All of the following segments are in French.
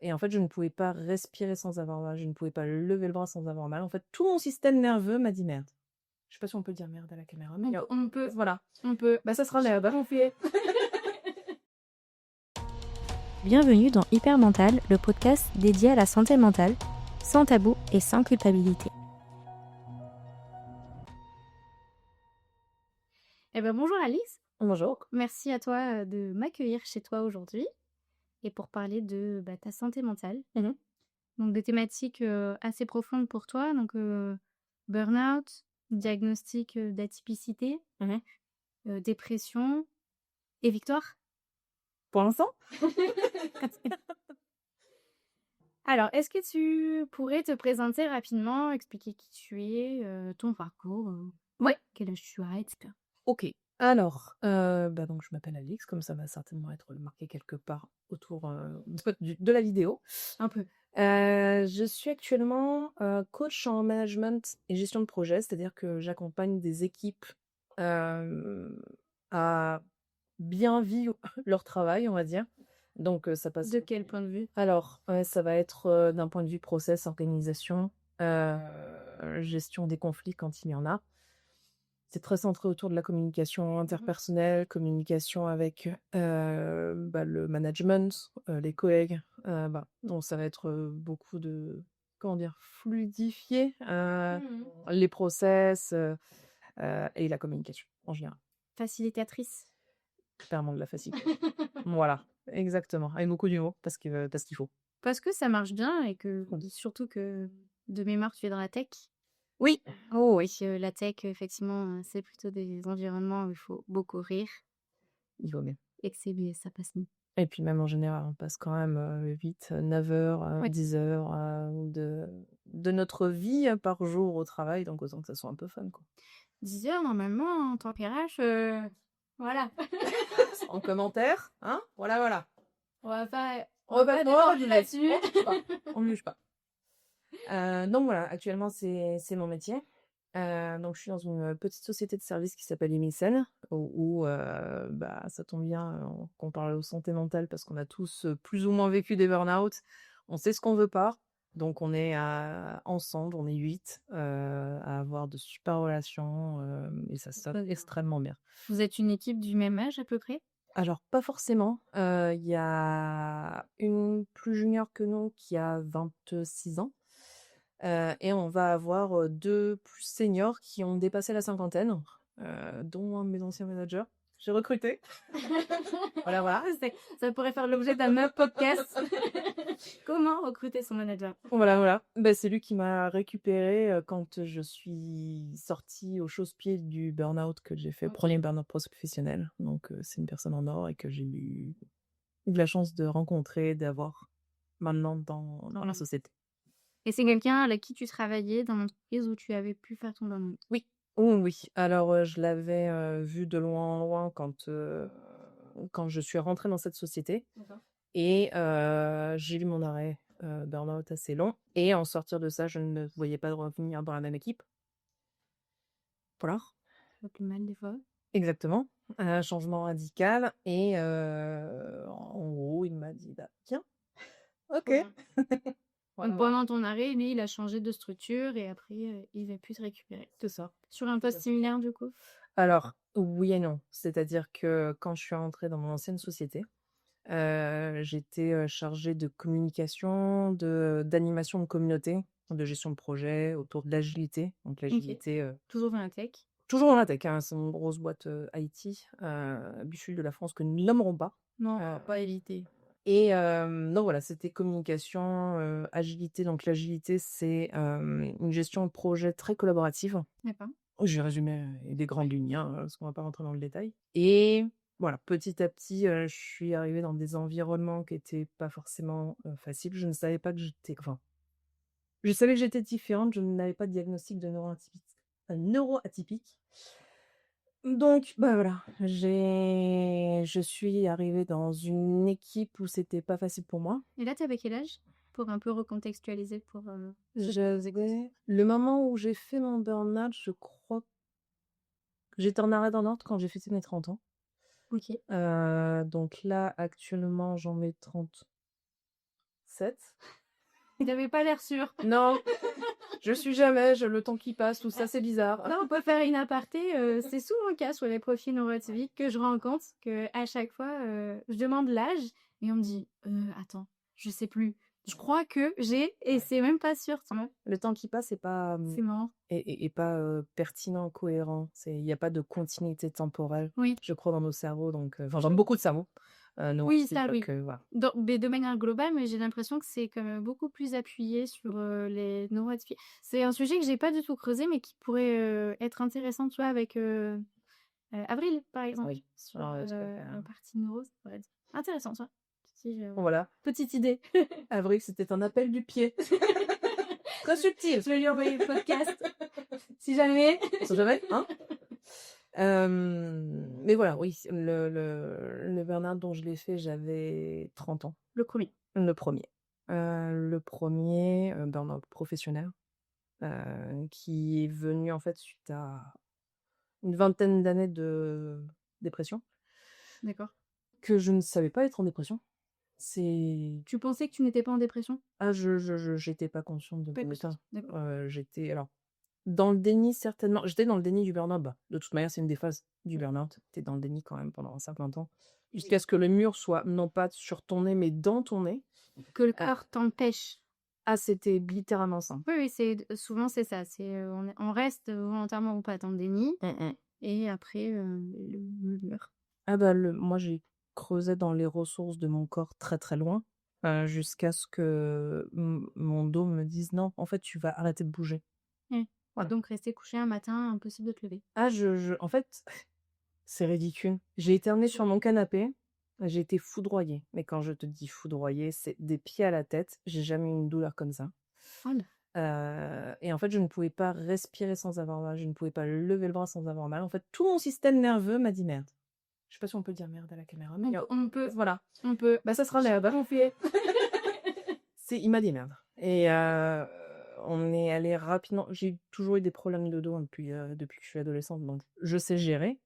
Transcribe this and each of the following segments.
Et en fait, je ne pouvais pas respirer sans avoir mal, je ne pouvais pas lever le bras sans avoir mal. En fait, tout mon système nerveux m'a dit: «Merde». Je sais pas si on peut dire merde à la caméra, mais On peut, voilà. on peut. Bah, ça sera merde, hein. On fait. Bienvenue dans Hyper Mental, le podcast dédié à la santé mentale, sans tabou et sans culpabilité. Bonjour Alice. Bonjour. Merci à toi de m'accueillir chez toi aujourd'hui et pour parler de ta santé mentale. Mmh. Donc des thématiques assez profondes pour toi. Donc burn-out, diagnostic d'atypicité, Mmh. dépression et victoire. Pour l'instant? Alors, est-ce que tu pourrais te présenter rapidement, expliquer qui tu es, ton parcours, Ouais. quel âge tu as, etc. OK. Alors, donc je m'appelle Alix, comme ça va certainement être marqué quelque part autour, de la vidéo. Un peu. Je suis actuellement, coach en management et gestion de projet, c'est-à-dire que j'accompagne des équipes, à bien vivre leur travail, on va dire. Donc, ça passe. De quel point de vue? Alors, ça va être, d'un point de vue process, organisation, gestion des conflits quand il y en a. C'est très centré autour de la communication interpersonnelle, communication avec, le management, les collègues, donc ça va être, beaucoup de, comment dire? Fluidifier, Mmh. les process, et la communication en général. Facilitatrice. Clairement de la facilité. Voilà, exactement, avec beaucoup d'humour parce qu'il faut. Parce que ça marche bien et que Mmh. surtout que de mémoire tu es dans la tech. Oui, Oh oui, la tech effectivement, c'est plutôt des environnements où il faut beaucoup rire il vaut mieux. et que ça passe mieux. Et puis même en général, on passe quand même, 8, 9 heures, Ouais. 10 heures, de notre vie, par jour au travail, donc autant que ça soit un peu fun, quoi. 10 heures normalement en tant qu'RH, voilà. En commentaire, hein? Voilà, voilà. On va pas On déborder là-dessus. juge pas, on ne juge pas. Donc voilà, actuellement c'est mon métier. Donc je suis dans une petite société de services qui s'appelle Emicen, ça tombe bien, qu'on parle de santé mentale parce qu'on a tous, plus ou moins vécu des burn-out. On sait ce qu'on veut pas, donc on est, ensemble, on est 8, à avoir de super relations, et ça se passe extrêmement bien. Vous êtes une équipe du même âge à peu près? Alors pas forcément, il y a une plus junior que nous qui a 26 ans, et on va avoir, 2 plus seniors qui ont dépassé la cinquantaine, dont un de mes anciens managers. J'ai recruté. Voilà, voilà. Ça pourrait faire l'objet d'un autre podcast. Comment recruter son manager? Voilà, voilà. Bah, c'est lui qui m'a récupérée, quand je suis sortie au chausse-pied du burn-out que j'ai fait, OK. 1er burn-out professionnel. Donc, c'est une personne en or et que j'ai eu de la chance de rencontrer, d'avoir maintenant dans la société. Et c'est quelqu'un avec qui tu travaillais dans l'entreprise où tu avais pu faire ton burn-out? Oui, oui, oui. Alors, je l'avais, vu de loin en loin quand je suis rentrée dans cette société D'accord. et j'ai eu mon arrêt, burn-out assez long et en sortir de ça, je ne voyais pas de revenir dans la même équipe. Voilà, Pas plus mal des fois. exactement. Un changement radical et en gros, il m'a dit: «Bah, tiens, OK». Trop bien. Voilà, Donc voilà. pendant ton arrêt, lui, il a changé de structure et après, il va plus te récupérer. C'est ça. Sur un poste similaire du coup? Alors, oui et non. C'est-à-dire que quand je suis rentrée dans mon ancienne société, j'étais, chargée de communication, d'animation de communauté, de gestion de projet autour de l'agilité. Donc OK. l'agilité, Toujours dans la tech? toujours dans la tech, hein, c'est une grosse boîte, IT, du sud de la France que nous nommerons pas. Non, pas éviter. Et donc voilà, c'était communication, agilité. Donc l'agilité, c'est, une gestion de projet très collaborative. D'accord. J'ai résumé, des grandes lignes, hein, parce qu'on va pas rentrer dans le détail et voilà, petit à petit, je suis arrivée dans des environnements qui étaient pas forcément, faciles. Je ne savais pas que j'étais enfin, je savais que j'étais différente, je n'avais pas de diagnostic de neuroatypique. Donc bah, voilà, je suis arrivée dans une équipe où c'était pas facile pour moi. Et là, tu avais quel âge? Pour un peu recontextualiser pour, ceux qui nous écoutent. J'avais le moment où j'ai fait mon burn-out, je crois que j'étais en arrêt d'ordre quand j'ai fêté mes 30 ans. OK. Donc là, actuellement, j'en ai 37. 7. Il avait pas l'air sûr. Non, je suis jamais, le temps qui passe, tout ça, c'est bizarre. Là, on peut faire une aparté. C'est souvent le cas sur les profils neuroatypiques que je rencontre, que à chaque fois, je demande l'âge et on me dit attends, je sais plus. Je crois que j'ai et c'est même pas sûr. Tu vois. Le temps qui passe est pas, C'est marrant. est pas pertinent, cohérent. Il n'y a pas de continuité temporelle, Oui. je crois, dans nos cerveaux. Donc, enfin, j'aime beaucoup de cerveaux. Oui, ça, oui. Voilà. Mais de manière globale, mais j'ai l'impression que c'est quand même beaucoup plus appuyé sur les neuroatypiques. C'est un sujet que j'ai pas du tout creusé, mais qui pourrait être intéressant, tu vois, avec Avril, par exemple. Oui. Sur Ah ouais, tout à fait. la partie neuro, ça pourrait être intéressant, tu vois. Voilà. Petite idée. Avril, c'était un appel du pied. Très subtil. Je vais lui envoyer le podcast. Si jamais. On sait jamais, hein. Mais voilà, oui, le burn-out dont je l'ai fait, j'avais 30 ans. Le premier. Le premier. Burn-out professionnel, qui est venu en fait suite à une vingtaine d'années de dépression, D'accord. que je ne savais pas être en dépression. Tu pensais que tu n'étais pas en dépression? Ah, j'étais pas consciente de Pas mon consciente, état. d'accord. J'étais alors dans le déni certainement. J'étais dans le déni du burn-out. Bah, de toute manière, c'est une des phases du burn-out. Tu es dans le déni quand même pendant un certain temps, jusqu'à ce que le mur soit non pas sur ton nez, mais dans ton nez. Que le corps t'empêche. Ah, c'était littéralement ça. Oui, souvent c'est ça. On reste volontairement ou pas dans le déni. Et après, le mur. Ah bah, moi, j'ai creusé dans les ressources de mon corps très très loin, jusqu'à ce que mon dos me dise non, en fait, tu vas arrêter de bouger. Voilà. Donc rester couché un matin, impossible de te lever. Ah, en fait, c'est ridicule. J'ai éternué sur mon canapé, j'ai été foudroyée. Mais quand je te dis foudroyée, c'est des pieds à la tête. J'ai jamais eu une douleur comme ça. Oh là. Et en fait, je ne pouvais pas respirer sans avoir mal, je ne pouvais pas lever le bras sans avoir mal. En fait, tout mon système nerveux m'a dit merde. Je sais pas si on peut dire merde à la caméra, mais On peut. voilà. On peut. Bah, ça sera merde. On fait. Il m'a dit merde. Et on est allé rapidement. J'ai toujours eu des problèmes de dos depuis que je suis adolescente, donc je sais gérer.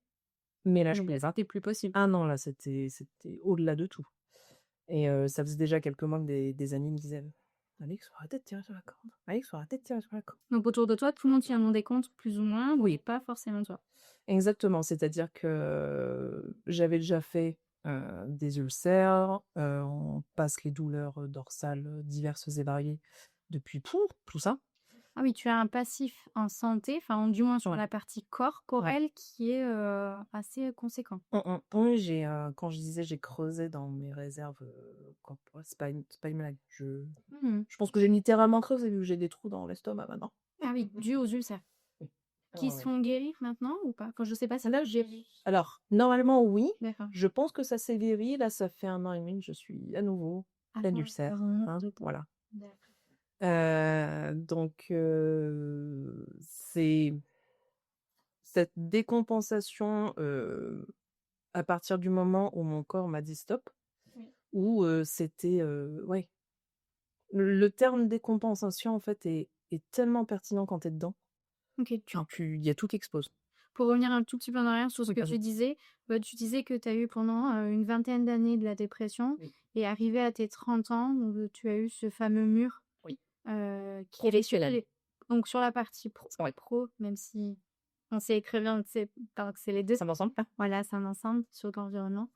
Mais là, je plaisante. C'était plus possible. Ah non, là, c'était au-delà de tout. Et ça faisait déjà quelques mois que des amis me disaient Alix, arrêtez de tirer sur la corde. Alix, arrêtez de tirer sur la corde. Donc autour de toi, tout le monde s'y rendait compte, plus ou moins, oui, pas forcément toi. Exactement, c'est-à-dire que j'avais déjà fait des ulcères, on passe les douleurs dorsales diverses et variées depuis tout ça. Ah oui, tu as un passif en santé, enfin du moins sur la partie corporelle qui est assez conséquent. Oui, quand je disais j'ai creusé dans mes réserves corporelles, c'est pas une blague. Je pense que j'ai littéralement creusé vu que j'ai des trous dans l'estomac maintenant. Ah oui, dû aux ulcères. Qui sont guéris maintenant ou pas? Enfin, je sais pas si là j'ai. Alors, normalement, oui. D'accord. Je pense que ça s'est guéri. Là, ça fait 1 an et demi que je suis à nouveau pleine d'ulcères. Voilà. Donc, c'est cette décompensation à partir du moment où mon corps m'a dit stop, où c'était... ouais. Le terme décompensation, en fait, est tellement pertinent quand t'es dedans. Ok, Il y a tout qui explose. Pour revenir un tout petit peu en arrière sur ce que tu disais que tu as eu pendant une vingtaine d'années de la dépression et arrivé à tes 30 ans, donc, tu as eu ce fameux mur qui est donc sur la partie pro, même si on s'est écrivain, c'est les deux. C'est un ensemble. Voilà, c'est un ensemble sur l'environnement.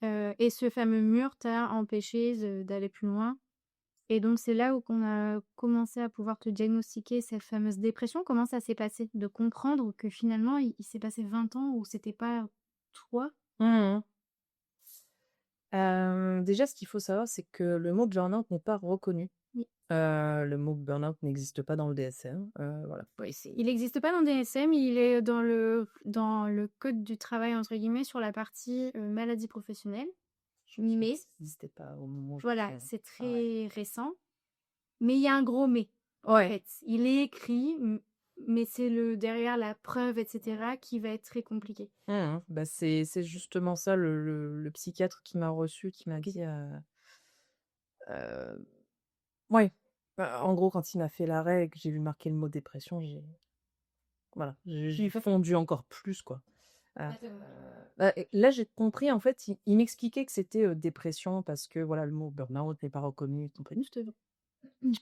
Et ce fameux mur t'a empêché d'aller plus loin. Et donc, c'est là où qu'on a commencé à pouvoir te diagnostiquer cette fameuse dépression. Comment ça s'est passé? De comprendre que finalement, il s'est passé 20 ans où c'était pas toi? Déjà, ce qu'il faut savoir, c'est que le mot burn-out n'est pas reconnu. Oui. Le mot burn-out n'existe pas dans le DSM. Voilà. Il n'existe pas dans le DSM, il est dans le code du travail, entre guillemets, sur la partie maladie professionnelle. Mais ça n'existait pas au moment où voilà, c'est très récent. Mais il y a un gros mais. En fait, il est écrit, mais c'est derrière la preuve, etc., qui va être très compliqué. Bah c'est justement ça le psychiatre qui m'a reçu, qui m'a dit ouais. En gros, quand il m'a fait l'arrêt et que j'ai vu marquer le mot dépression, j'ai fondu encore plus, quoi. Heu, là, j'ai compris, en fait, il m'expliquait que c'était, dépression parce que, voilà, le mot burn-out n'est pas reconnu et compagnie. J'étais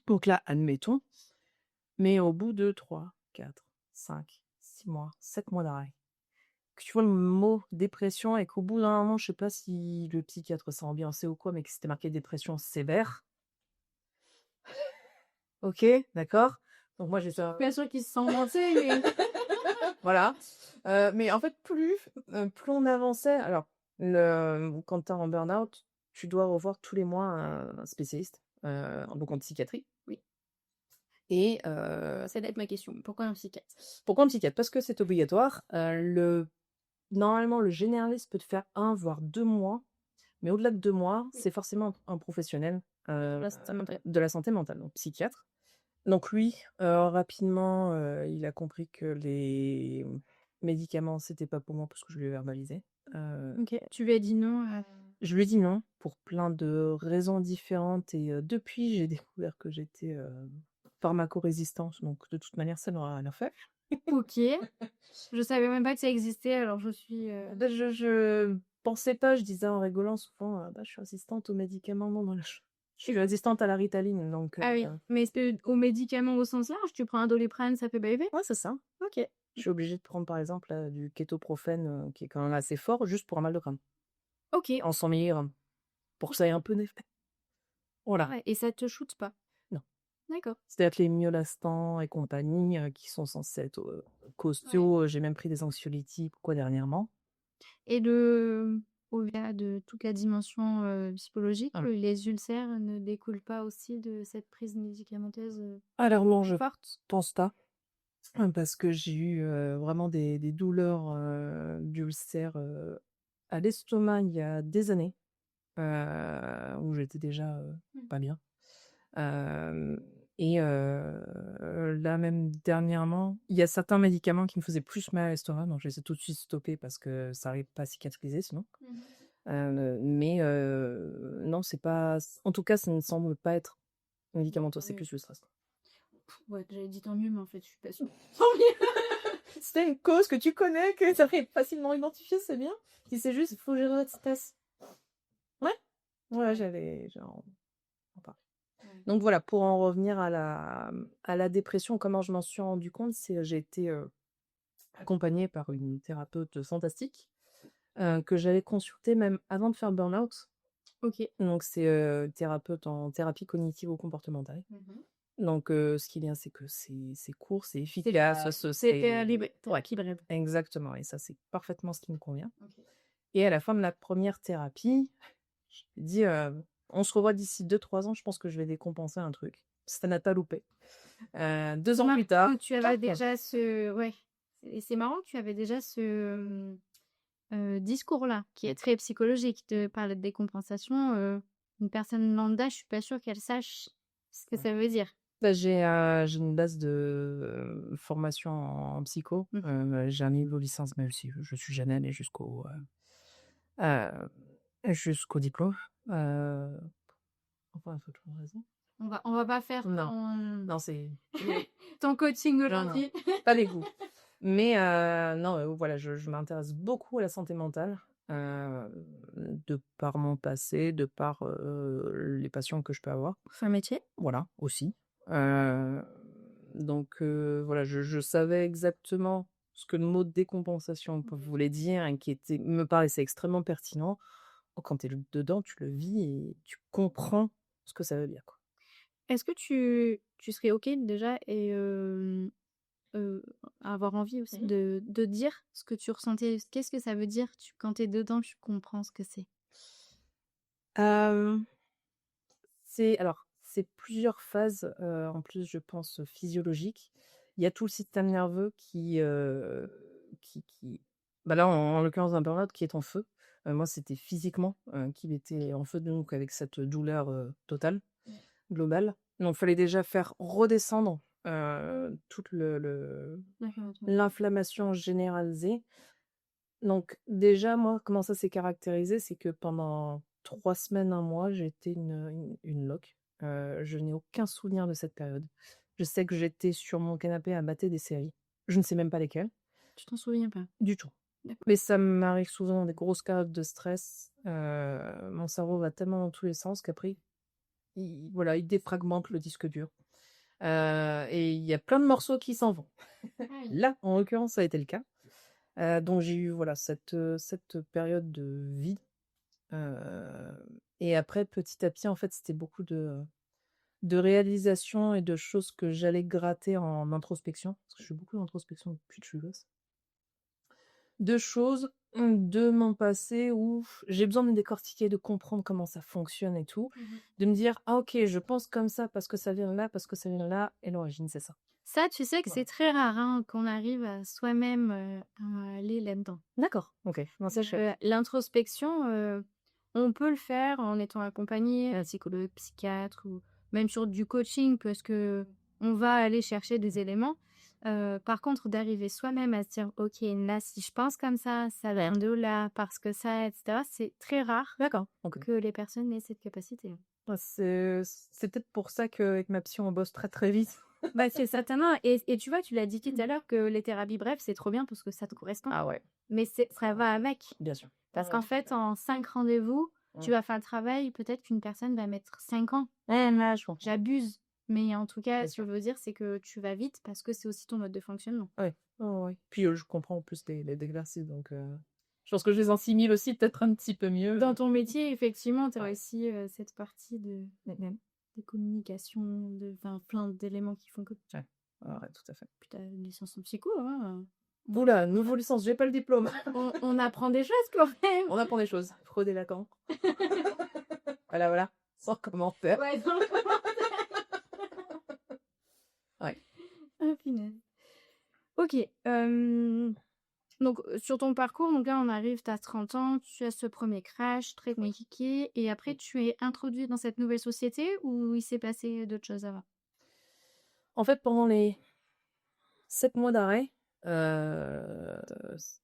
donc là, admettons, mais au bout de 3, 4, 5, 6 mois, 7 mois d'arrêt, que tu vois le mot dépression et qu'au bout d'un moment, je sais pas si le psychiatre s'est ambiancé ou quoi, mais que c'était marqué dépression sévère. OK, d'accord. Donc moi, j'ai ça. Bien sûr qu'ils se sont lancés, mais Voilà. Mais en fait, plus on avançait, alors quand tu es en burn-out, tu dois revoir tous les mois un spécialiste, donc en psychiatrie. oui, Et ça va être ma question. Pourquoi un psychiatre? pourquoi un psychiatre? Parce que c'est obligatoire. Normalement, le généraliste peut te faire 1 voire 2 mois, mais au-delà de 2 mois, Oui. c'est forcément un professionnel, Là, ça m'intéresse. de la santé mentale, donc psychiatre. Donc lui, rapidement, il a compris que les médicaments, c'était pas pour moi parce que je lui ai verbalisé. OK. Tu lui as dit non Je lui ai dit non pour plein de raisons différentes et depuis, j'ai découvert que j'étais, pharmacorésistante, donc de toute manière, ça n'aura rien fait. OK. Je savais même pas que ça existait, alors je suis, Bah, je pensais pas, je disais en rigolant souvent, «Bah, je suis résistante aux médicaments». Non, non, je suis résistante à la Ritaline, donc Ah oui, mais c'est aux médicaments au sens large? Tu prends un Doliprane, ça fait baver? ouais, c'est ça. OK. Je suis obligée de prendre, par exemple, là, du kétoprophène, qui est quand même assez fort, juste pour un mal de crâne, OK. en 100 milligrammes, pour que ça ait un peu d'effet. Voilà. Ouais, et ça te shoote pas? Non. D'accord. C'est-à-dire que les Miolastans et compagnie, qui sont censés être, Ouais. costauds, j'ai même pris des anxiolytiques quoi dernièrement. Et au-delà de toute la dimension, psychologique, Voilà. les ulcères ne découlent pas aussi de cette prise médicamenteuse, Alors non, je forte? pense pas, parce que j'ai eu, vraiment des douleurs, d'ulcères, à l'estomac il y a des années, où j'étais déjà, Mmh. pas bien. Hem et là même dernièrement, il y a certains médicaments qui me faisaient plus mal à l'estomac, donc je les ai tout de suite stoppés parce que ça arrive pas à cicatriser sinon. Mmh. Mais non, c'est pas en tout cas, ça ne semble pas être Bon, médicamenteux, tant c'est mieux. plus le stress. Ouais, j'allais dire tant mieux, mais en fait, je suis pas sûre. Tant mieux! Si une cause que tu connais, que ça fait facilement identifier, c'est bien. Si c'est juste, il faut gérer notre stress. Ouais? Ouais, j'en parle. Ouais. Donc voilà, pour en revenir à la dépression, comment je m'en suis rendu compte, c'est j'ai été, accompagnée par une thérapeute fantastique, que j'avais consultée même avant de faire le burn-out. OK. Donc c'est, thérapeute en thérapie cognitivo-comportementale. Mmh. Donc ce qui est bien, c'est que c'est court, c'est C'est efficace, c'était libre, ouais, brève. exactement et ça, c'est parfaitement ce qui me convient OK. et à la fin de la première thérapie, je lui ai dit, «On se revoit d'ici 2 3 ans, je pense que je vais décompenser un truc». Ça n'a pas loupé. 2 ans plus tard, Que tu avais déjà ce ouais, c'est marrant que tu avais déjà ce, discours-là, qui est très psychologique, de parler de décompensation, une personne lambda, je suis pas sûre qu'elle sache ce que ouais. ça veut dire. Bah, j'ai une base de, formation en psycho, Mmh. j'ai un niveau licence, même si je suis jamais allée jusqu'au diplôme, heu, enfin, faut toujours raison. On va pas faire Non, non, c'est ton coaching non, aujourd'hui. pas les goûts. Mais non, voilà, je m'intéresse beaucoup à la santé mentale, de par mon passé, de par, les passions que je peux avoir. C'est un métier? Voilà, aussi. Heu, donc voilà, je savais exactement ce que le mot décompensation voulait dire et qui me paraissait extrêmement pertinent. Quand tu es dedans, tu le vis et tu comprends ce que ça veut dire, quoi. Est-ce que tu serais OK déjà et avoir envie aussi Mmh. de dire ce que tu ressentais? Qu'est-ce que ça veut dire quand tu es dedans, tu comprends ce que c'est? Hem, c'est plusieurs phases, en plus, je pense, physiologiques. Il y a tout le système nerveux qui bah, là, en l'occurrence, un burn-out qui est en feu. Moi, c'était physiquement, qu'il était en feu, donc avec cette douleur, totale, Ouais. globale. Donc fallait déjà faire redescendre, toute D'accord, OK. l'inflammation généralisée. Donc déjà, moi, comment ça s'est caractérisé? C'est que pendant 3 semaines, un mois, j'étais une loque. Je n'ai aucun souvenir de cette période. Je sais que j'étais sur mon canapé à mater des séries. Je ne sais même pas lesquelles, Tu t'en souviens pas? du tout. D'accord. Mais ça m'arrive souvent dans des grosses périodes de stress. Mon cerveau va tellement dans tous les sens qu'après, il défragmente le disque dur. Et il y a plein de morceaux qui s'en vont. Ah oui. Là, en l'occurrence, ça a été le cas. Donc j'ai eu cette période de vide. Et après, petit à petit, en fait, c'était beaucoup de réalisations et de choses que j'allais gratter en introspection. Parce que je fais beaucoup d'introspection depuis que je suis gosse. De choses de mon passé où j'ai besoin de me décortiquer, de comprendre comment ça fonctionne et tout. De me dire: «Ah OK, je pense comme ça parce que ça vient de là, parce que ça vient de là et l'origine, c'est ça». Ça, tu sais que Voilà. c'est très rare, hein, qu'on arrive à soi-même, à aller là-dedans. D'accord, OK. Non, ça, je sais. L'introspection, on peut le faire en étant accompagné, psychologue, psychiatre ou même sur du coaching parce qu'on va aller chercher des éléments. Par contre, d'arriver soi-même à se dire: «OK, là, si je pense comme ça vient de là, parce que ça» et cetera, c'est très rare D'accord, OK. que les personnes aient cette capacité. Bah, c'est peut-être pour ça qu'avec ma psy, on bosse très, très vite. Bah, c'est certainement et tu vois, tu l'as dit tout à l'heure que les thérapies brèves, c'est trop bien parce que ça te correspond. Ah ouais, Mais ça va avec. bien sûr. Parce Ouais, qu'en tout à fait, fait. en 5 rendez-vous, tu Mmh. vas faire un travail, peut-être qu'une personne va mettre 5 ans. Là, je comprends. J'abuse, mais en tout cas, Bien ce que sûr. je veux dire, c'est que tu vas vite parce que c'est aussi ton mode de fonctionnement. Ouais. Ouais, ouais. Puis, je comprends en plus les exercices, donc je pense que je les assimile aussi peut-être un petit peu mieux. Dans ton métier, effectivement, tu as Ouais. aussi cette partie de communication, enfin, plein d'éléments qui font que Ouais. Ouais, tout à fait. puis tu as une licence en psycho. Hein. Oula, nouveau licence, j'ai pas le diplôme. On apprend des choses quand même. On apprend des choses. Freud et Lacan. Voilà, voilà. Sans commentaire. Ouais, dans le Ouais. Ah, punaise. Ok. Donc, sur ton parcours, donc là, on arrive, tu as 30 ans, tu as ce premier crash très compliqué, et après, tu es introduit dans cette nouvelle société ou il s'est passé d'autres choses avant? En fait, pendant les 7 mois d'arrêt, s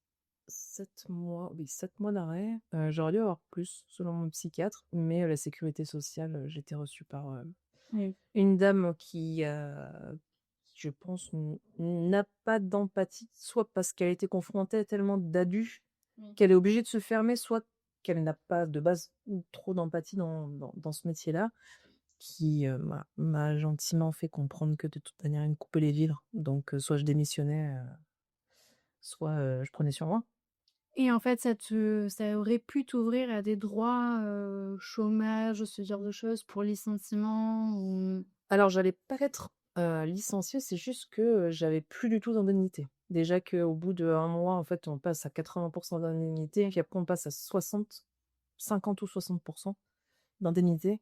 7 mois, oui, 7 mois d'arrêt, j'aurais dû avoir plus selon mon psychiatre, mais la sécurité sociale, j'ai été reçue par, Oui. une dame qui, je pense, n'a pas d'empathie, soit parce qu'elle a été confrontée à tellement d'abus Oui. qu'elle est obligée de se fermer, soit qu'elle n'a pas de base trop d'empathie dans ce métier-là, qui, m'a gentiment fait comprendre que de toute manière, elle me coupait les vivres. Donc, soit je démissionnais, soit, je prenais sur moi. Et en fait, ça aurait pu t'ouvrir à des droits, chômage, ce genre de choses pour licenciement ou... Alors j'allais pas être, licenciée, c'est juste que, j'avais plus du tout d'indemnité. Déjà qu'au bout d'1 mois, en fait, on passe à 80 d'indemnité, puis après on passe à 50 ou 60 d'indemnité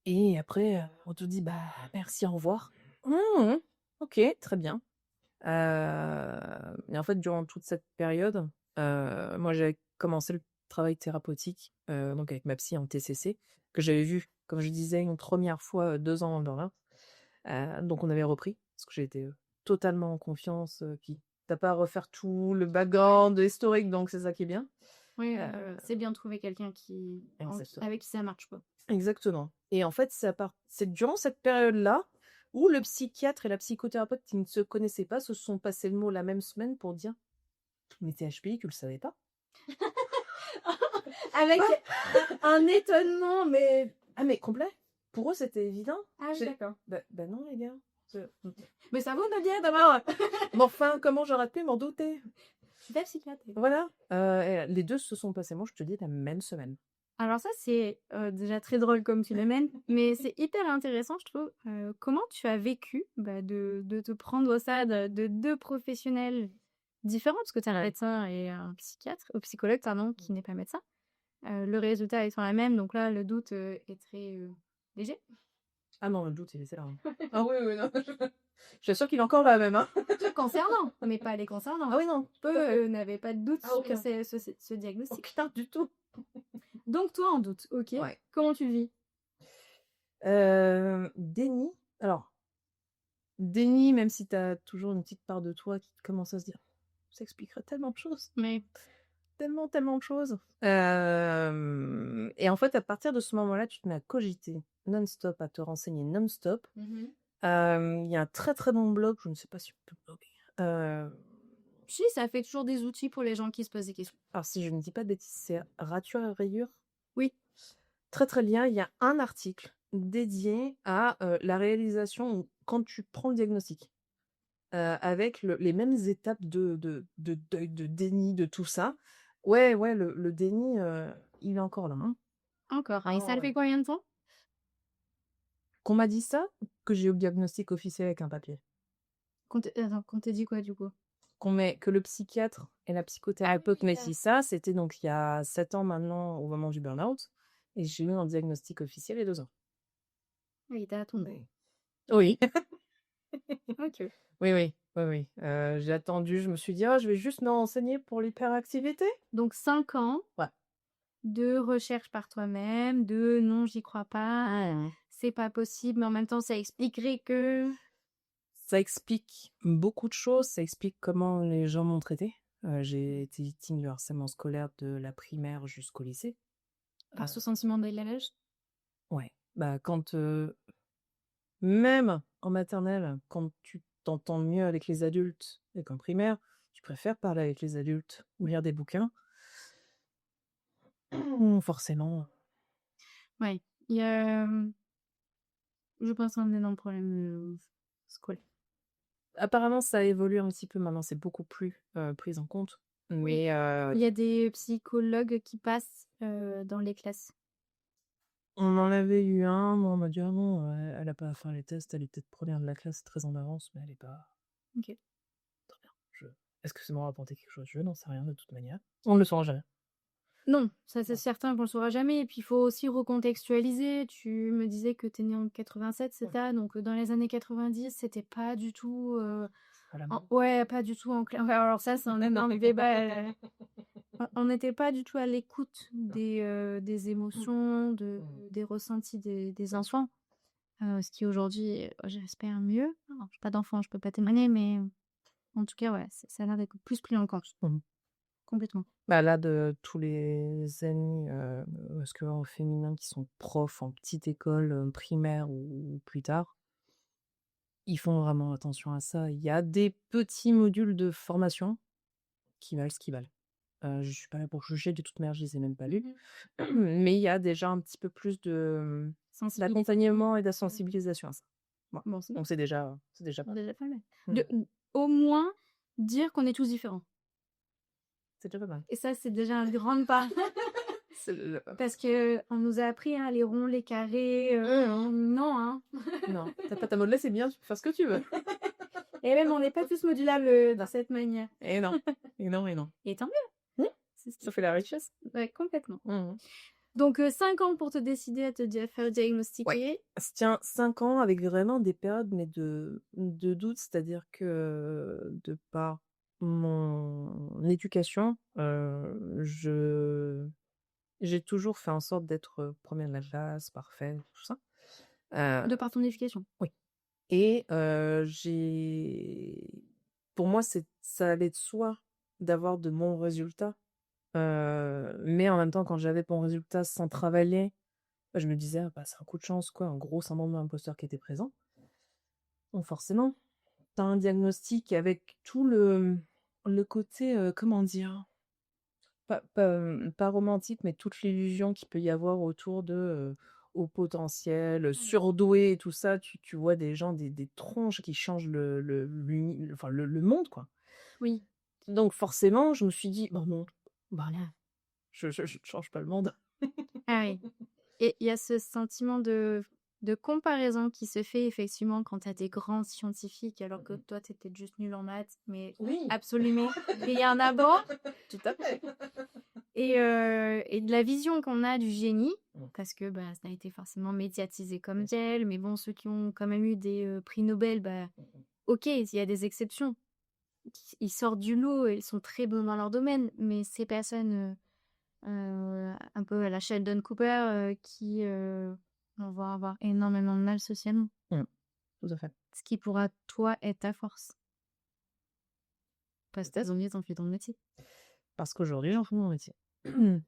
et après, on te dit: «Bah, merci, au revoir». Mmh. OK, très bien. Et en fait, durant toute cette période, moi, j'avais commencé le travail thérapeutique, donc avec ma psy en TCC, que j'avais vu, comme je disais, une première fois, 2 ans avant là. Donc on avait repris, parce que j'ai été, totalement en confiance, puis tu pas à refaire tout le background historique, donc c'est ça qui est bien. Oui, Heu, c'est bien de trouver quelqu'un exactement. avec qui ça marche, quoi. Exactement. Et en fait, c'est durant cette période-là où le psychiatre et la psychothérapeute qui ne se connaissaient pas se sont passés le mot la même semaine pour dire: «Mais tu es HPI, tu le savais pas?» Avec un étonnement, mais... Ah mais complet. Pour eux, c'était évident. Ah oui, J'ai d'accord. bah non les gars. Mais ça vaut de bien d'avoir... Mais enfin, comment j'aurais pu m'en douter? Je suis pas psychiatre. Voilà, et les 2 se sont passés, moi je te dis, la même semaine. Alors ça, c'est, déjà très drôle comme tu l'amènes, mais c'est hyper intéressant, je trouve. Comment tu as vécu, bah, de te prendre ça de 2 professionnels différents? Parce que tu as un médecin et un psychiatre psychologue, pardon, qui n'est pas médecin. Le résultat étant la même, donc là, le doute, est très, léger. Ah non, le doute, il était là, hein. Ah oui, oui, non. Je suis sûre qu'il est encore là même, hein. Te concernant, mais pas les concernant. Ah oui, non. Eux, n'avaient pas de doute Ah sur aucun. ce diagnostic. Aucun du tout. Donc toi, en doute, OK. Ouais. Comment tu le vis? Déni. Alors, déni, même si tu as toujours une petite part de toi qui commence à se dire: «Ça expliquerait tellement de choses, Mais tellement, tellement de choses». Et en fait, à partir de ce moment-là, tu te mets à cogiter non-stop, à te renseigner non-stop. Il y a un très, très bon blog, je ne sais pas si on peut le bloguer, Si, ça fait toujours des outils pour les gens qui se posent des questions. Alors, si je ne dis pas de bêtises, c'est Rature et Rayure. Oui. Très, très bien. Il y a un article dédié à la réalisation quand tu prends le diagnostic. Avec les mêmes étapes de deuil, de déni, de tout ça. Ouais, le déni, il est encore là, hein. Encore. Ah Et ça le ouais. fait combien de temps? Qu'on m'a dit ça, que j'ai eu le diagnostic officiel avec un papier. Attends, qu'on t'a dit quoi, du coup? Que le psychiatre et la psychothérapeute m'aient ça. dit ça, c'était donc il y a 7 ans maintenant, au moment du burn-out, et j'ai eu un diagnostic officiel il y a 2 ans. Oui, t'as attendu. Oui. Ok. Oui. J'ai attendu, je me suis dit: «Oh, je vais juste me renseigner pour l'hyperactivité». Donc 5 ans Ouais. de recherche par toi-même, de non, j'y crois pas, c'est pas possible, mais en même temps, ça expliquerait que. Ça explique beaucoup de choses, ça explique comment les gens m'ont traité. J'ai été victime de harcèlement scolaire de la primaire jusqu'au lycée. Par ce sentiment d'esclavage? Ouais, bah, quand, même en maternelle, quand tu t'entends mieux avec les adultes et qu'en primaire, tu préfères parler avec les adultes ou lire des bouquins, forcément. Ouais. Il y a, je pense, un énorme problème scolaire. Apparemment, ça a évolué un petit peu maintenant, c'est beaucoup plus, pris en compte. Mais, Il y a des psychologues qui passent dans les classes. on en avait eu un, mais on m'a dit: «Ah non, elle a pas à faire les tests, elle est peut-être première de la classe, très en avance, mais elle est pas Ok. très bien». Est-ce que ça m'aura apporté quelque chose? Je n'en sais rien de toute manière. On ne le saura jamais. Non, ça c'est Non. certain qu'on le saura jamais. Et puis il faut aussi recontextualiser. Tu me disais que tu es né en 87, c'est Ouais. ça? Donc dans les années 90, c'était pas du tout. Voilà. Ouais, pas du tout en clair. Enfin, alors ça, c'est un énorme débat. On n'était pas du tout à l'écoute des émotions, des ressentis des enfants. Ce qui aujourd'hui, j'espère mieux. Alors, j'ai pas d'enfant, je peux pas témoigner, mais en tout cas, ouais, ça a l'air d'être plus pris en compte. Mmh. Complètement. Bah, là, de tous les amis, scolaires au féminin qui sont profs en petite école, primaire ou plus tard, ils font vraiment attention à ça. Il y a des petits modules de formation qui valent ce qu'ils valent. Je suis pas là pour juger, de toute manière, je les ai même pas lus. Mais il y a déjà un petit peu plus d'accompagnement et de sensibilisation à ça. Voilà. Bon, c'est Donc c'est déjà pas mal. déjà pas mal. Mmh. Au moins, dire qu'on est tous différents. C'est déjà pas mal. Et ça, c'est déjà un grand pas. C'est déjà pas mal. Parce que on nous a appris, hein, les ronds, les carrés. Non, hein. Non, ta pâte à modeler, c'est bien, tu peux faire ce que tu veux. Et même, on n'est pas tous modulables de cette manière. Et non. Et tant mieux. Ça fait la richesse. Ouais, complètement. Mmh. Donc, 5 ans pour te décider à faire diagnostiquer. Ouais. Ça se tient 5 ans avec vraiment des périodes, mais de doute, c'est-à-dire que de par mon éducation, j'ai toujours fait en sorte d'être, 1re de la classe, parfaite, tout ça. De par ton éducation. Oui. Et pour moi, ça allait de soi d'avoir de bons résultats. Mais en même temps, quand j'avais bons résultats sans travailler, bah, je me disais: «Ah bah, c'est un coup de chance quoi», un gros syndrome de l'imposteur qui était présent. Donc forcément, tu as un diagnostic avec tout le côté, comment dire? Pas romantique, mais toute l'illusion qu'il peut y avoir autour de, haut potentiel, surdoué et tout ça. Tu vois des gens, des tronches qui changent le monde, quoi. Oui. Donc forcément, je me suis dit: «Bah non, bah là, je change pas le monde». Ah oui. Et il y a ce sentiment de comparaison qui se fait effectivement quand tu as des grands scientifiques, alors que toi, tu étais juste nul en maths, mais Oui. absolument rien à voir. Tout à fait. Et de la vision qu'on a du génie, parce que bah, ça a été forcément médiatisé comme tel, mais bon, ceux qui ont quand même eu des prix Nobel, bah, ok, il y a des exceptions. Ils sortent du lot et ils sont très bons dans leur domaine, mais ces personnes un peu à la Sheldon Cooper qui vont avoir énormément de mal socialement. Tout à fait. Ce qui pourra, toi, être ta force. Parce que t'as envie d'en faire ton métier. Parce qu'aujourd'hui, j'en fais mon métier.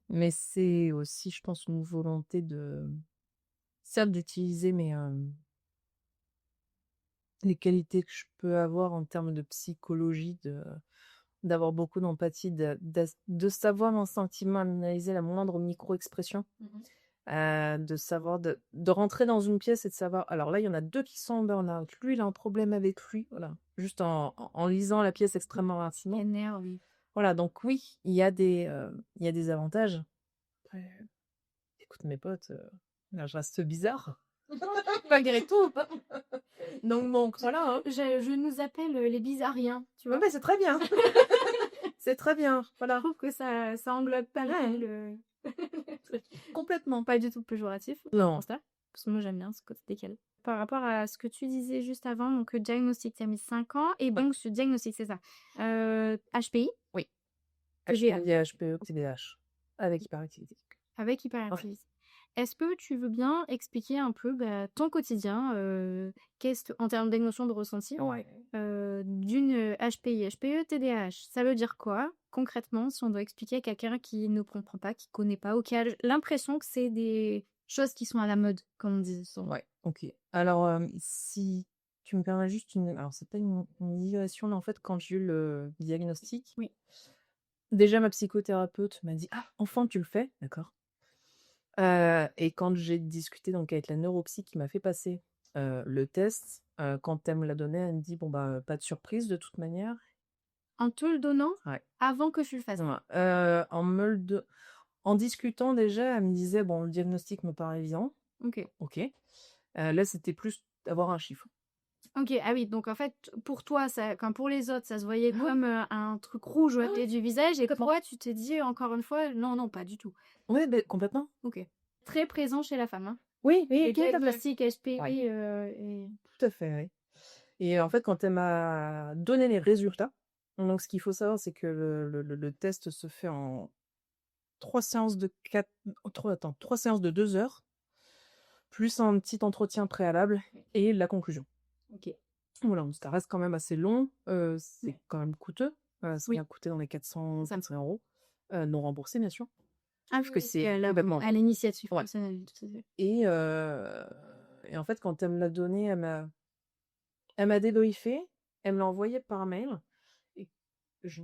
Mais c'est aussi, je pense, une volonté certes d'utiliser les qualités que je peux avoir en termes de psychologie, d'avoir beaucoup d'empathie, de savoir instinctivement analyser la moindre micro-expression, de savoir de rentrer dans une pièce et de savoir alors là, il y en a 2 qui sont en burn-out. Lui, il a un problème avec lui, voilà, juste en lisant la pièce extrêmement rapidement. Énerve. Voilà, donc oui, il y a des avantages. Après, écoute mes potes, là, je reste bizarre. Malgré tout. Donc voilà, hein. Je nous appelle les bizarriens, tu vois. Ouais, mais c'est très bien. C'est très bien, Je voilà. trouve que ça englobe pas mal Ouais. le Complètement. pas du tout péjoratif, Non. constat, parce que moi j'aime bien ce côté décalé. Par rapport à ce que tu disais juste avant, donc le diagnostic, tu as mis 5 ans et donc ce diagnostic, c'est ça, HPI? Oui. TDAH. HPI, HPE, TDAH, avec hyperactivité. Avec Ouais. hyperactivité. Est-ce que tu veux bien expliquer un peu, ton quotidien, en termes d'émotions, de ressenti, Ouais. d'une HPI, HPE, TDAH? Ça veut dire quoi, concrètement, si on doit expliquer à quelqu'un qui ne comprend pas, qui connaît pas ou qui a l'impression que c'est des choses qui sont à la mode, comme on dit souvent? Ouais, OK. Alors, si tu me permets juste alors c'est peut-être une digression, mais en fait, quand j'ai eu le diagnostic, Oui. déjà ma psychothérapeute m'a dit: «Ah, enfin tu le fais, d'accord». Et quand j'ai discuté donc avec la neuropsy qui m'a fait passer, le test, quand elle me l'a donné, elle me dit: «Bon, bah, pas de surprise de toute manière». En te le donnant Ouais. avant que tu le fasses? Voilà, en discutant déjà, elle me disait: «Bon, le diagnostic me paraît évident». OK. OK. Là, c'était plus d'avoir un chiffre. OK, ah oui, donc en fait, pour toi, ça comme pour les autres, ça se voyait comme, un truc rouge au Ah côté ouais, du visage et complètement. toi, tu t'es dit encore une fois: «Non, non, pas du tout». Ouais, beh, complètement. OK. Très présent chez la femme, hein? Oui, Le oui, tout à fait. diagnostic HPI, Ouais, et tout à fait, oui. Et en fait, quand elle m'a donné les résultats, donc ce qu'il faut savoir, c'est que le test se fait en 3 séances de 4 3 séances de 2 heures, plus un petit entretien préalable et la conclusion. OK. Voilà, donc ça reste quand même assez long, c'est Ouais. quand même coûteux, ça Oui. m'a coûté dans les Ça 400 non remboursés, bien sûr, ah parce que oui, c'est là, complètement à l'initiative ouais. personnelle, tout à fait. Et en fait, quand elle me l'a donné, elle m'a débriefé, elle me l'a envoyé par mail et je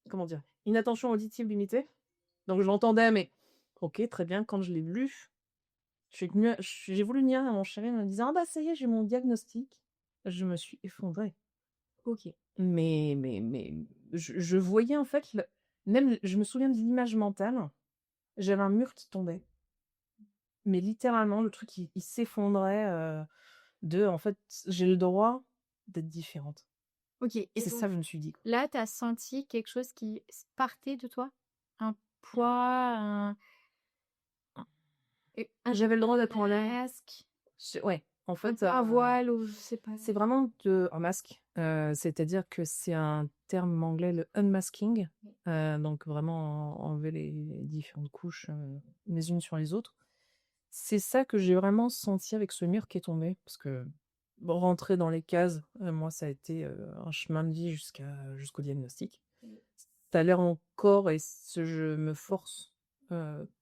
comment dire? Inattention auditive limitée, donc je l'entendais, mais OK, très bien. Quand je l'ai lu, j'ai voulu dire à mon chéri en me disant: «Ah bah, ça y est, j'ai mon diagnostic». Je me suis effondrée. OK. Mais je voyais en fait même je me souviens de l'image mentale, j'avais un mur qui tombait. Mais littéralement, le truc il s'effondrait, en fait, j'ai le droit d'être différente. OK, et C'est ça donc que je me suis dit, quoi. là, tu as senti quelque chose qui partait de toi? Un poids, un J'avais le droit d'être en l'air. masque, Ouais, en un fait, peu un voile ou je sais pas? c'est vraiment un masque, c'est-à-dire que c'est un terme anglais, le unmasking, donc vraiment enlever les différentes couches, les unes sur les autres. C'est ça que j'ai vraiment senti avec ce mur qui est tombé, parce que, bon, rentrer dans les cases, moi, ça a été, un chemin de vie jusqu'au diagnostic. Ça l'est encore et je me force,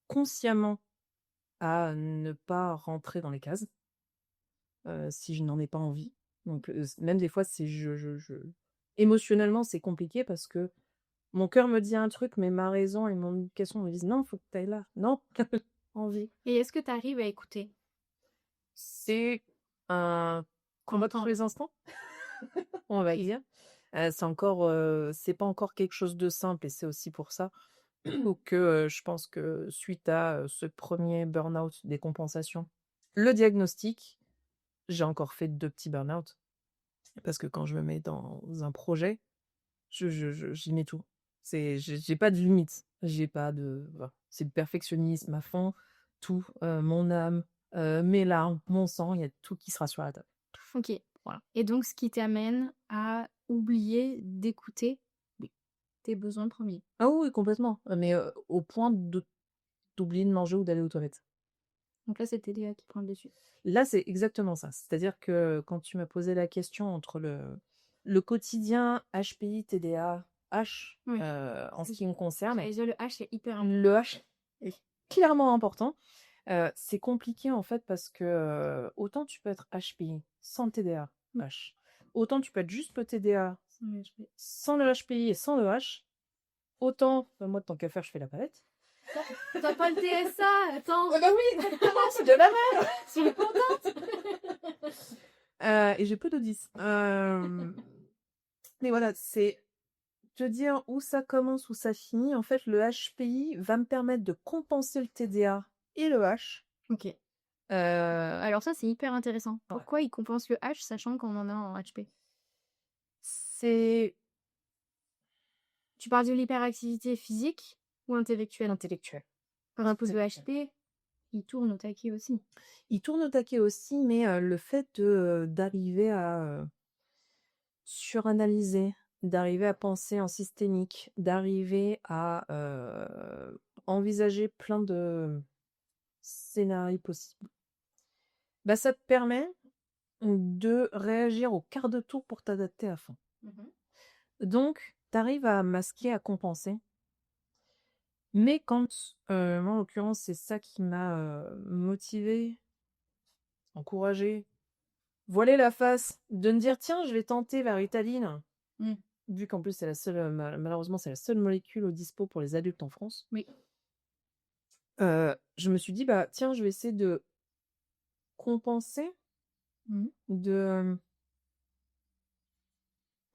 consciemment à ne pas rentrer dans les cases, si je n'en ai pas envie. Donc, même des fois, c'est je émotionnellement, c'est compliqué parce que mon cœur me dit un truc, mais ma raison et mon éducation me disent: «Non, faut que tu ailles là. Non, envie». Et est-ce que tu arrives à écouter? C'est un combat de tous les instants, on va dire. C'est pas encore quelque chose de simple et c'est aussi pour ça que, je pense que suite à, ce 1er burn-out décompensation, le diagnostic, j'ai encore fait 2 petits burn-out parce que quand je me mets dans un projet, j'y mets tout. J'ai pas de limite, j'ai pas de voilà, c'est le perfectionnisme à fond, tout, mon âme, mes larmes, mon sang, il y a tout qui sera sur la table. OK. Voilà. Et donc ce qui t'amène à oublier d'écouter Oui. tes besoins premiers. Ah oui, complètement, mais, au point d'oublier de manger ou d'aller aux toilettes. Donc là, c'est le TDA qui prend le dessus. Là, c'est exactement ça. C'est-à-dire que quand tu m'as posé la question entre le quotidien HPI, TDAH, Oui. en ce qui me concerne, J'allais dire le H, c'est hyper important. le H est clairement important. C'est compliqué en fait parce que, autant tu peux être HPI sans TDAH, autant tu peux être juste le TDAH Sans le HPI et sans le H, autant, moi, tant qu'à faire, je fais la palette. T'as pas le TSA, attends. Ah bah oui, exactement, c'est de la merde. Je suis contente. Et j'ai peu de 10. Mais voilà, c'est te dire où ça commence, où ça finit. En fait, le HPI va me permettre de compenser le TDA et le H. Ok. Alors ça, c'est hyper intéressant. Ouais. Pourquoi il compense le H, sachant qu'on en a en HP? C'est Tu parles de l'hyperactivité physique ou intellectuelle? intellectuel. Par rapport au HP, il tourne au taquet aussi. Il tourne au taquet aussi, mais le fait d'arriver à suranalyser, d'arriver à penser en systémique, d'arriver à envisager plein de scénarios possibles, bah, ça te permet de réagir au quart de tour pour t'adapter à fond. Donc, tu arrives à masquer, à compenser. Mais quand, moi en l'occurrence, c'est ça qui m'a motivée, encouragée, voilée la face, de me dire tiens, je vais tenter la Ritaline, vu qu'en plus c'est la seule, malheureusement, c'est la seule molécule au dispo pour les adultes en France. Oui. Je me suis dit bah tiens, je vais essayer de compenser, de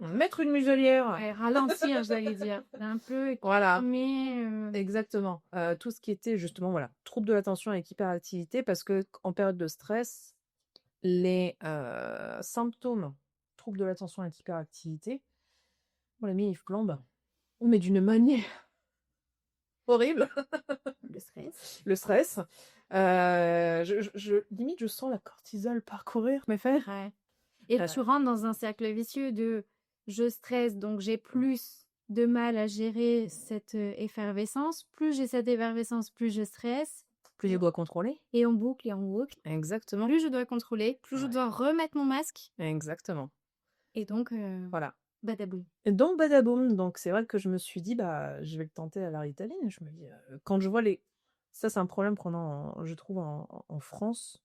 mettre une muselière. Ouais, ralentir, j'allais dire. Un peu Voilà. mais Exactement. Tout ce qui était justement, voilà, troubles de l'attention avec hyperactivité, parce que en période de stress, les symptômes troubles de l'attention avec hyperactivité, mon ami, il flambe. Mais d'une manière horrible. le stress. Le stress. Limite, je sens la cortisol parcourir mes fers. Ouais. Et tu rentres dans un cercle vicieux de je stresse, donc j'ai plus de mal à gérer cette effervescence. Plus j'ai cette effervescence, plus je stresse. Plus je dois contrôler. Et on boucle et on boucle. Exactement. Plus je dois contrôler, plus je dois remettre mon masque. Exactement. Et donc, voilà. Badaboum. Et donc, badaboum. Donc, c'est vrai que je me suis dit, bah, je vais le tenter à la Ritaline. Je me dis, quand je vois les. Ça, c'est un problème qu'on a, je trouve, en France.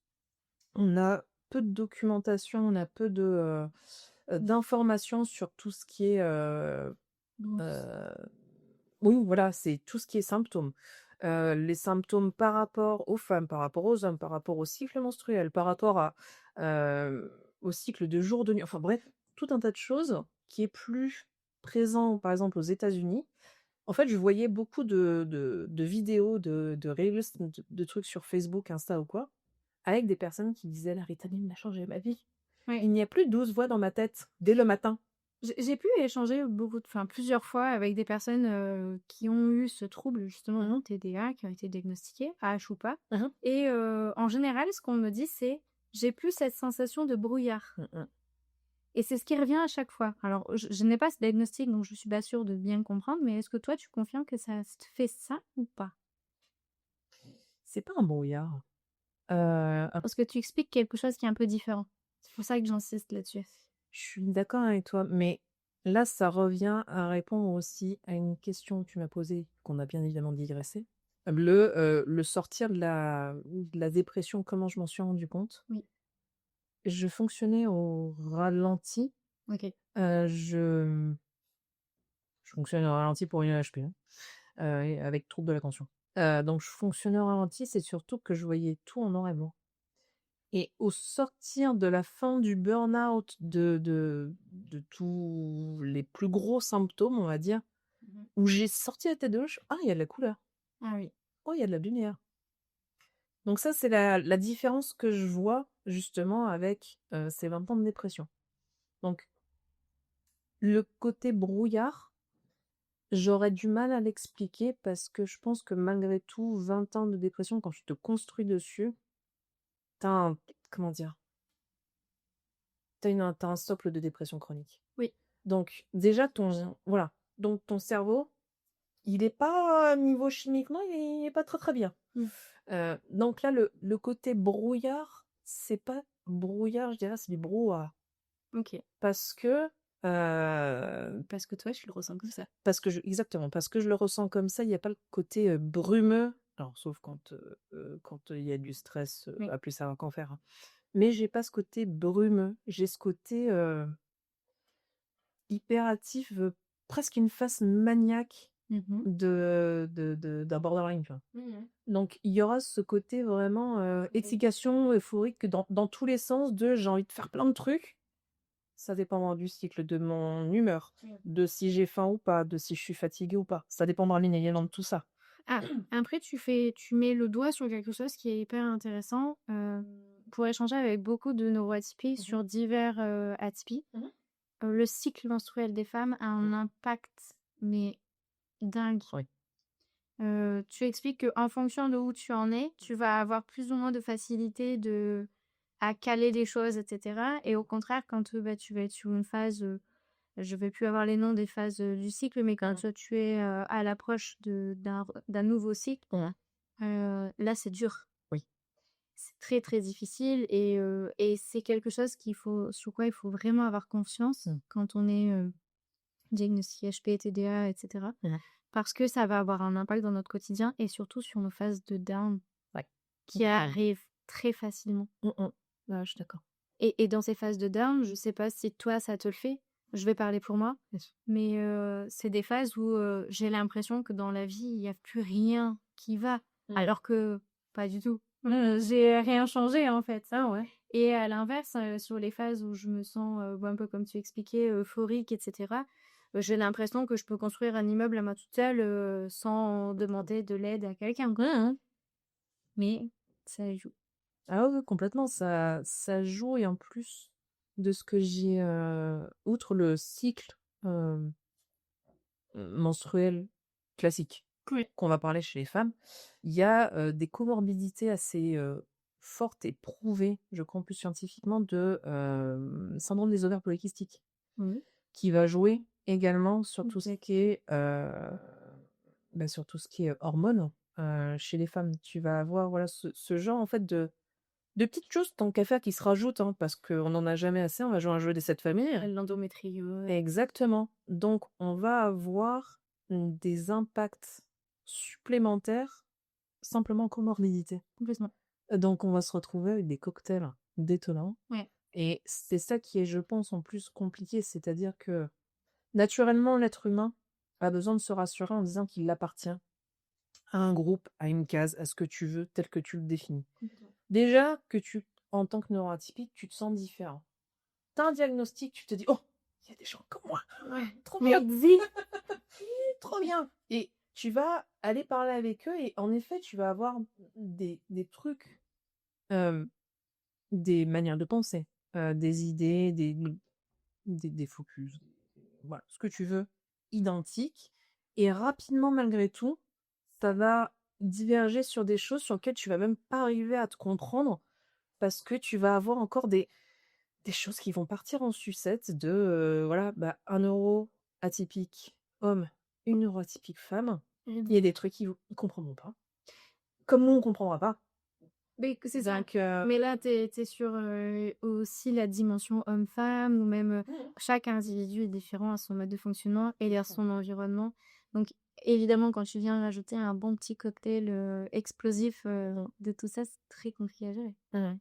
On a peu de documentation, on a peu de d'informations sur tout ce qui est. Oui, voilà, c'est tout ce qui est symptômes. Les symptômes par rapport aux femmes, par rapport aux hommes, par rapport au cycle menstruel, par rapport à, au cycle de jour, de nuit, enfin bref, tout un tas de choses qui est plus présent, par exemple, aux États-Unis. En fait, je voyais beaucoup de vidéos, de reels, de trucs sur Facebook, Insta ou quoi, avec des personnes qui disaient la Ritaline m'a changé ma vie. Oui. Il n'y a plus de 12 voix dans ma tête dès le matin. J'ai pu échanger plusieurs fois avec des personnes qui ont eu ce trouble, justement, TDA, qui ont été diagnostiquées, AH ou pas. Et en général, ce qu'on me dit, c'est j'ai plus cette sensation de brouillard. Et c'est ce qui revient à chaque fois. Alors, je n'ai pas ce diagnostic, donc je suis pas sûre de bien comprendre, mais est-ce que toi, tu confirmes que ça te fait ça ou pas? C'est pas un brouillard. Parce que tu expliques quelque chose qui est un peu différent. C'est pour ça que j'insiste là-dessus. Je suis d'accord avec toi, mais là, ça revient à répondre aussi à une question que tu m'as posée, qu'on a bien évidemment digressé. Le sortir de la dépression, comment je m'en suis rendu compte. Oui. Je fonctionnais au ralenti. Ok. Je fonctionnais au ralenti pour une HP, avec trouble de l'attention. Donc je fonctionnais au ralenti, c'est surtout que je voyais tout en noir et blanc. Et au sortir de la fin du burn-out, de tous les plus gros symptômes, on va dire, où j'ai sorti la tête de l'eau, ah, il y a de la couleur. Ah oui. Oh, il y a de la lumière. Donc ça, c'est la différence que je vois justement avec ces 20 ans de dépression. Donc, le côté brouillard, j'aurais du mal à l'expliquer parce que je pense que malgré tout, 20 ans de dépression, quand tu te construis dessus, t'as un... Comment dire? T'as un socle de dépression chronique. Oui. Donc, déjà, voilà. Donc, ton cerveau, il n'est pas, niveau chimiquement, il n'est pas très très bien. Donc là, le côté brouillard, c'est pas brouillard, je dirais, c'est du brouhaha. Ok. Parce que... Parce que toi, je le ressens comme ça. Exactement, parce que je le ressens comme ça, il n'y a pas le côté brumeux, alors sauf quand il y a du stress, à plus savoir qu'en faire. Mais j'ai pas ce côté brumeux, j'ai ce côté... hyperactif, presque une phase maniaque Mmh. d'un borderline, tu vois? Mmh. Donc il y aura ce côté vraiment, excitation, euphorique dans tous les sens de j'ai envie de faire plein de trucs. Ça dépendra du cycle, de mon humeur, Mmh. de si j'ai faim ou pas, de si je suis fatiguée ou pas. Ça dépendra bien évidemment de tout ça. Ah, après tu mets le doigt sur quelque chose qui est hyper intéressant, pour échanger avec beaucoup de neuroatypiques Mmh mh. sur divers, atypies. Mmh mh. Le cycle menstruel des femmes a un impact, mais dingue. Oui. Tu expliques qu'en fonction de où tu en es, tu vas avoir plus ou moins de facilité à caler les choses et cetera et au contraire quand, tu vas être sur une phase, je vais plus avoir les noms des phases, du cycle, mais quand, Mmh. tu es, à l'approche d'un nouveau cycle, Mmh. là c'est dur. Oui. C'est très, très difficile et c'est quelque chose sur quoi il faut vraiment avoir confiance Mmh. quand on est, diagnostiqué HP, TDA et cetera. Mmh. Parce que ça va avoir un impact dans notre quotidien et surtout sur nos phases de down Ouais. qui arrivent très facilement. Mmh mh. Ouais, je suis d'accord. Et dans ces phases de down, je sais pas si toi ça te le fait, je vais parler pour moi, Bien sûr. mais c'est des phases où, j'ai l'impression que dans la vie, il y a plus rien qui va, Mmh. alors que pas du tout. J'ai rien changé en fait. Ah ouais. Et à l'inverse, sur les phases où je me sens, un peu comme tu expliquais, euphorique et cetera, j'ai l'impression que je peux construire un immeuble à moi toute seule, sans demander de l'aide à quelqu'un, quoi, hein. Mais ça joue. Ah ouais, ouais, complètement, ça joue et en plus de ce que j'ai, outre le cycle, hem, menstruel classique Oui. qu'on va parler chez les femmes, il y a, des comorbidités assez, fortes et prouvées, je crois en plus scientifiquement de, syndrome des ovaires polykystiques, Oui. qui va jouer également sur tout ce OK. qui est, sur tout ce qui est hormones, chez les femmes. Tu vas avoir, voilà, ce genre en fait de petites choses tant qu'à faire qui se rajoutent, hein, parce qu'on n'en a jamais assez, on va jouer un jeu des 7 familles. L'endométriose. Exactement. Donc on va avoir, des impacts supplémentaires, simplement en comorbidité. Complètement. Donc on va se retrouver avec des cocktails détonnants Ouais. et c'est ça qui est, je pense, en plus compliqué. C'est-à-dire que, naturellement, l'être humain a besoin de se rassurer en disant qu'il appartient à un groupe, à une case, à ce que tu veux, tel que tu le définis. Complètement. Déjà que en tant que neuroatypique, tu te sens différent. Tu as un diagnostic, tu te dis: «Oh, il y a des gens comme moi, Ouais. trop Mais bien, trop bien!» Et tu vas aller parler avec eux et en effet, tu vas avoir des trucs, hem, des manières de penser, des idées, des focus, voilà, ce que tu veux, identiques et rapidement, malgré tout, ça va diverger sur des choses sur lesquelles tu vas même pas arriver à te comprendre parce que tu vas avoir encore des choses qui vont partir en sucette de, voilà, bah, un neuro atypique homme, une neuroatypique femme. Il y a des trucs qu'ils comprendront pas, comme nous on comprendra pas. Mais que c'est ça. Donc Mais là, tu es sur, aussi la dimension homme-femme ou même, Mmh. chaque individu est différent à son mode de fonctionnement et à son environnement. Donc évidemment, quand tu viens rajouter un bon petit cocktail, explosif, de tout ça, c'est très compliqué à gérer. Mmh.